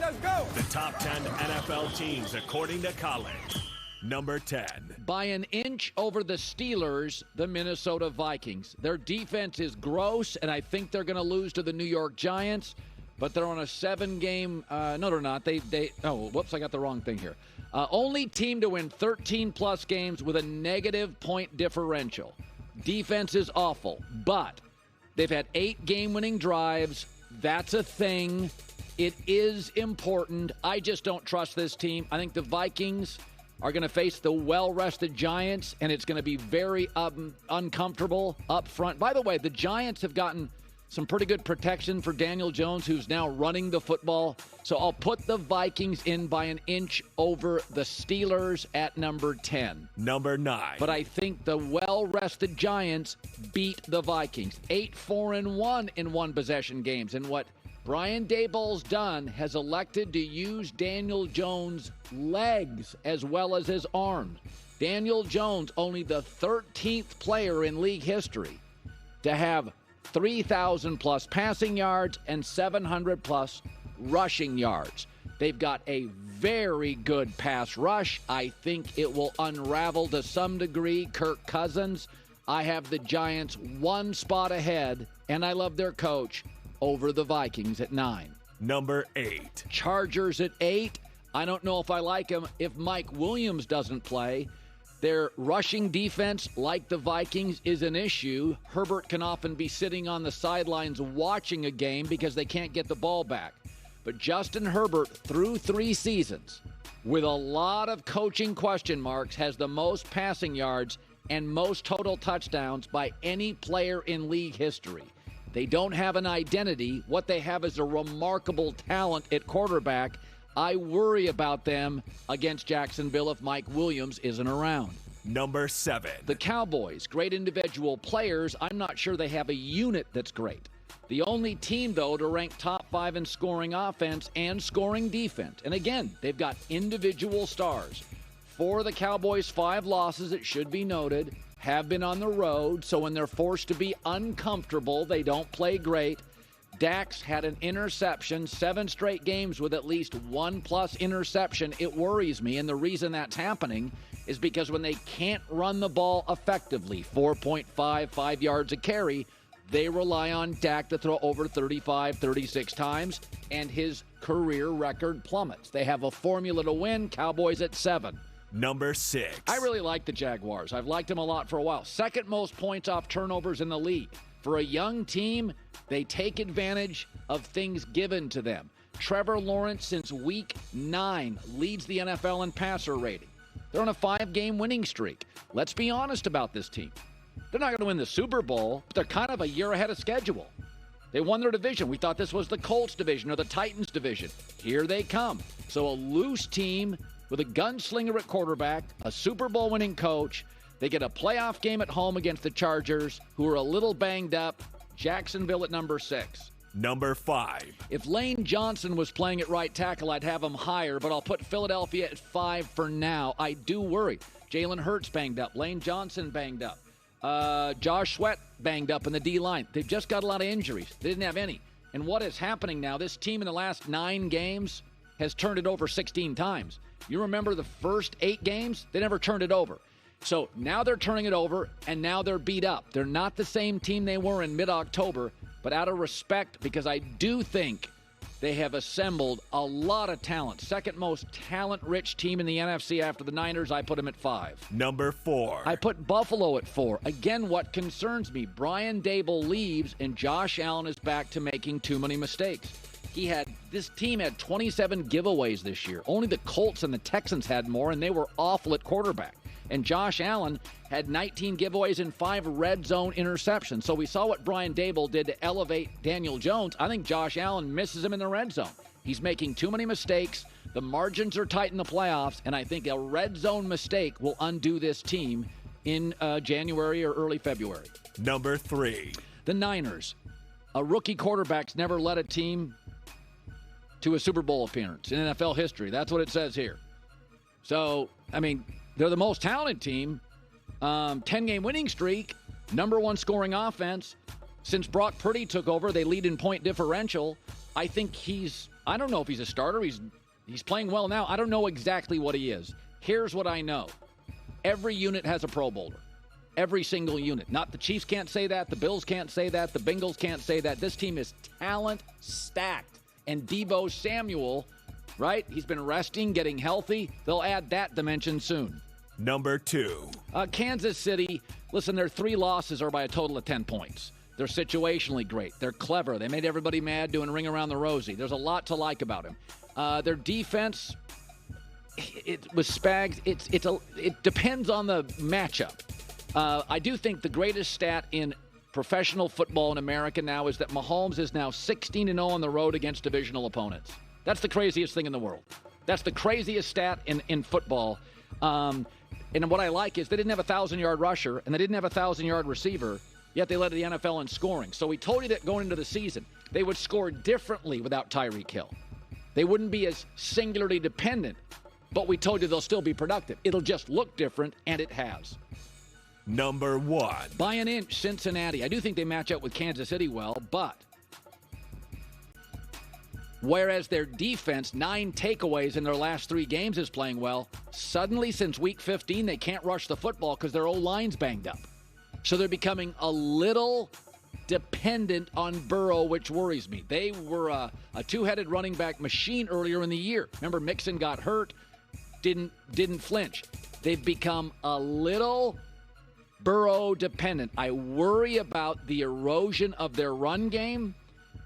Let's go. The top 10 NFL teams according to Colin. Number 10. By an inch over the Steelers, the Minnesota Vikings. Their defense is gross, and I think they're going to lose to the New York Giants. But they're on a 7-game. No, they're not. Oh, whoops! I got the wrong thing here. Only team to win 13-plus games with a negative point differential. Defense is awful, but they've had 8 game-winning drives. That's a thing. It is important. I just don't trust this team. I think the Vikings are going to face the well-rested Giants, and it's going to be very uncomfortable up front. By the way, the Giants have gotten some pretty good protection for Daniel Jones, who's now running the football. So I'll put the Vikings in by an inch over the Steelers at number 10. Number 9. But I think the well-rested Giants beat the Vikings. 8-4-1 in one-possession games. And what Brian Daboll's done has elected to use Daniel Jones' legs as well as his arms. Daniel Jones, only the 13th player in league history to have 3,000-plus passing yards and 700-plus rushing yards. They've got a very good pass rush. I think it will unravel to some degree. Kirk Cousins, I have the Giants one spot ahead, and I love their coach over the Vikings at 9. Number 8. Chargers at 8. I don't know if I like them if Mike Williams doesn't play. Their rushing defense, like the Vikings, is an issue. Herbert can often be sitting on the sidelines watching a game because they can't get the ball back. But Justin Herbert, through 3 seasons, with a lot of coaching question marks, has the most passing yards and most total touchdowns by any player in league history. They don't have an identity. What they have is a remarkable talent at quarterback. I worry about them against Jacksonville if Mike Williams isn't around. Number 7. The Cowboys, great individual players. I'm not sure they have a unit that's great. The only team, though, to rank top 5 in scoring offense and scoring defense. And again, they've got individual stars. For the Cowboys' 5 losses, it should be noted, have been on the road. So when they're forced to be uncomfortable, they don't play great. Dax had an interception, 7 straight games with at least 1+ interception. It worries me, and the reason that's happening is because when they can't run the ball effectively, 4.55 yards a carry, they rely on Dak to throw over 35, 36 times, and his career record plummets. They have a formula to win. Cowboys at 7. Number 6. I really like the Jaguars. I've liked them a lot for a while. Second most points off turnovers in the league. For a young team, they take advantage of things given to them. Trevor Lawrence, since week 9, leads the NFL in passer rating. They're on a 5-game winning streak. Let's be honest about this team. They're not going to win the Super Bowl, but they're kind of a year ahead of schedule. They won their division. We thought this was the Colts division or the Titans division. Here they come. So a loose team with a gunslinger at quarterback, a Super Bowl winning coach. They get a playoff game at home against the Chargers, who are a little banged up. Jacksonville at number 6. Number 5. If Lane Johnson was playing at right tackle, I'd have him higher, but I'll put Philadelphia at 5 for now. I do worry. Jalen Hurts banged up. Lane Johnson banged up. Josh Sweat banged up in the D-line. They've just got a lot of injuries. They didn't have any. And what is happening now, this team in the last 9 games has turned it over 16 times. You remember the first 8 games? They never turned it over. So now they're turning it over, and now they're beat up. They're not the same team they were in mid-October, but out of respect, because I do think they have assembled a lot of talent. Second most talent-rich team in the NFC after the Niners, I put them at 5. Number 4. I put Buffalo at 4. Again, what concerns me, Brian Daboll leaves, and Josh Allen is back to making too many mistakes. This team had 27 giveaways this year. Only the Colts and the Texans had more, and they were awful at quarterback. And Josh Allen had 19 giveaways and 5 red zone interceptions. So we saw what Brian Daboll did to elevate Daniel Jones. I think Josh Allen misses him in the red zone. He's making too many mistakes. The margins are tight in the playoffs, and I think a red zone mistake will undo this team in January or early February. Number 3. The Niners. A rookie quarterback's never led a team to a Super Bowl appearance in NFL history. That's what it says here. So, I mean, they're the most talented team. 10-game winning streak. Number 1 scoring offense. Since Brock Purdy took over, they lead in point differential. I think he's I don't know if he's a starter. He's playing well now. I don't know exactly what he is. Here's what I know. Every unit has a Pro Bowler. Every single unit. Not the Chiefs can't say that. The Bills can't say that. The Bengals can't say that. This team is talent stacked. And Deebo Samuel, right? He's been resting, getting healthy. They'll add that dimension soon. Number 2. Kansas City, listen, their 3 losses are by a total of 10 points. They're situationally great. They're clever. They made everybody mad doing Ring Around the Rosie. There's a lot to like about him. Their defense, with Spags, it depends on the matchup. I do think the greatest stat in professional football in America now is that Mahomes is now 16-0 on the road against divisional opponents. That's the craziest thing in the world. That's the craziest stat in football. And what I like is they didn't have a 1,000-yard rusher, and they didn't have a 1,000-yard receiver, yet they led the NFL in scoring. So we told you that going into the season, they would score differently without Tyreek Hill. They wouldn't be as singularly dependent, but we told you they'll still be productive. It'll just look different, and it has. Number 1. By an inch, Cincinnati. I do think they match up with Kansas City well, but whereas their defense, 9 takeaways in their last 3 games, is playing well, suddenly since Week 15, they can't rush the football because their O-line's banged up. So they're becoming a little dependent on Burrow, which worries me. They were a 2-headed running back machine earlier in the year. Remember, Mixon got hurt, didn't flinch. They've become a little Burrow dependent. I worry about the erosion of their run game.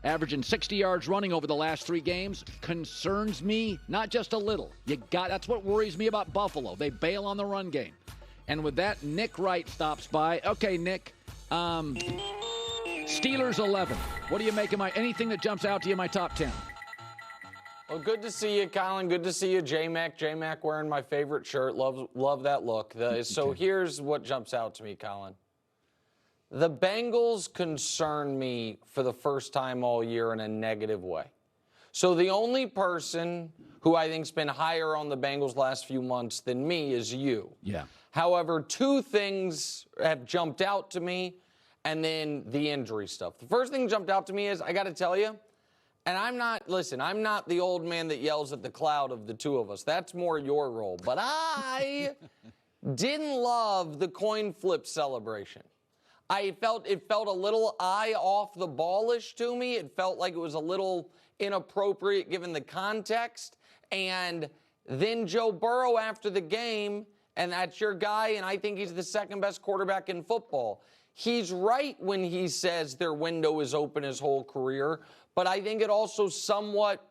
Averaging 60 yards running over the last 3 games concerns me, not just a little. That's what worries me about Buffalo. They bail on the run game. And with that, Nick Wright stops by. Okay, Nick. Steelers 11. What do you make of anything that jumps out to you in my top 10? Well, good to see you, Colin. Good to see you, J-Mac. J-Mac wearing my favorite shirt. Love that look. So here's what jumps out to me, Colin. The Bengals concern me for the first time all year in a negative way. So the only person who I think's been higher on the Bengals last few months than me is you. Yeah. However, 2 things have jumped out to me, and then the injury stuff. The first thing jumped out to me is, I got to tell you, and I'm not the old man that yells at the cloud of the 2 of us. That's more your role. But I didn't love the coin flip celebration. It felt a little eye off the ballish to me. It felt like it was a little inappropriate given the context. And then Joe Burrow after the game, and that's your guy, and I think he's the second best quarterback in football. He's right when he says their window is open his whole career, but I think it also somewhat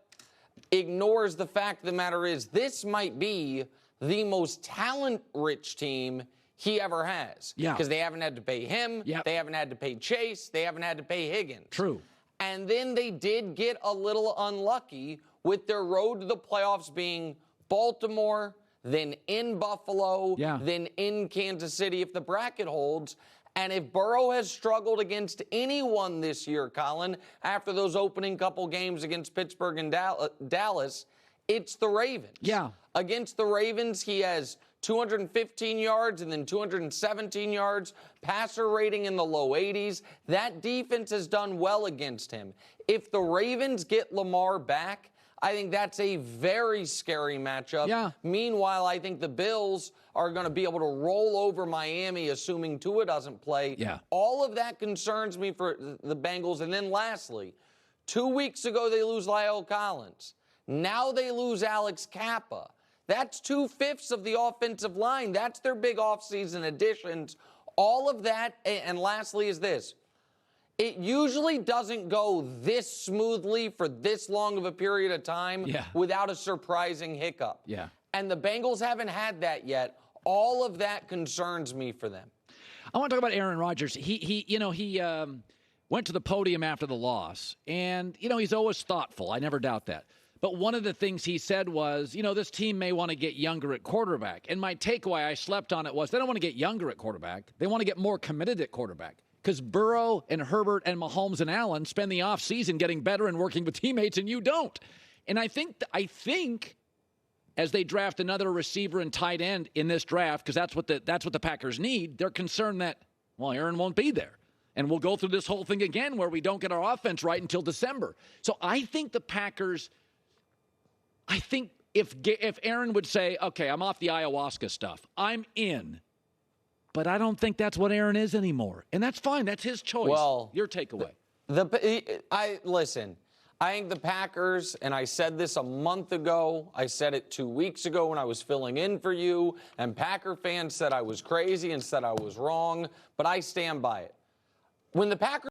ignores the fact of the matter is this might be the most talent-rich team he ever has. Yeah. Because they haven't had to pay him. Yep. They haven't had to pay Chase. They haven't had to pay Higgins. True. And then they did get a little unlucky with their road to the playoffs being Baltimore, then in Buffalo, then in Kansas City if the bracket holds. And if Burrow has struggled against anyone this year, Colin, after those opening couple games against Pittsburgh and Dallas, it's the Ravens. Yeah. Against the Ravens, he has 215 yards and then 217 yards, passer rating in the low 80s. That defense has done well against him. If the Ravens get Lamar back, I think that's a very scary matchup. Yeah. Meanwhile, I think the Bills are going to be able to roll over Miami, assuming Tua doesn't play. Yeah. All of that concerns me for the Bengals. And then lastly, 2 weeks ago they lose Lyle Collins. Now they lose Alex Kappa. That's 2/5 of the offensive line. That's their big offseason additions. All of that, and lastly is this. It usually doesn't go this smoothly for this long of a period of time without a surprising hiccup. Yeah. And the Bengals haven't had that yet. All of that concerns me for them. I want to talk about Aaron Rodgers. He went to the podium after the loss, and, he's always thoughtful. I never doubt that. But one of the things he said was, this team may want to get younger at quarterback. And my takeaway, I slept on it, was they don't want to get younger at quarterback. They want to get more committed at quarterback. Because Burrow and Herbert and Mahomes and Allen spend the offseason getting better and working with teammates, and you don't. And I think as they draft another receiver and tight end in this draft, because that's what the Packers need, they're concerned that, Aaron won't be there. And we'll go through this whole thing again where we don't get our offense right until December. So I think the Packers I think if Aaron would say, okay, I'm off the ayahuasca stuff, I'm in. But I don't think that's what Aaron is anymore. And that's fine. That's his choice. Well, your takeaway. Listen, I think the Packers, and I said this a month ago, I said it 2 weeks ago when I was filling in for you, and Packer fans said I was crazy and said I was wrong, but I stand by it. When the Packers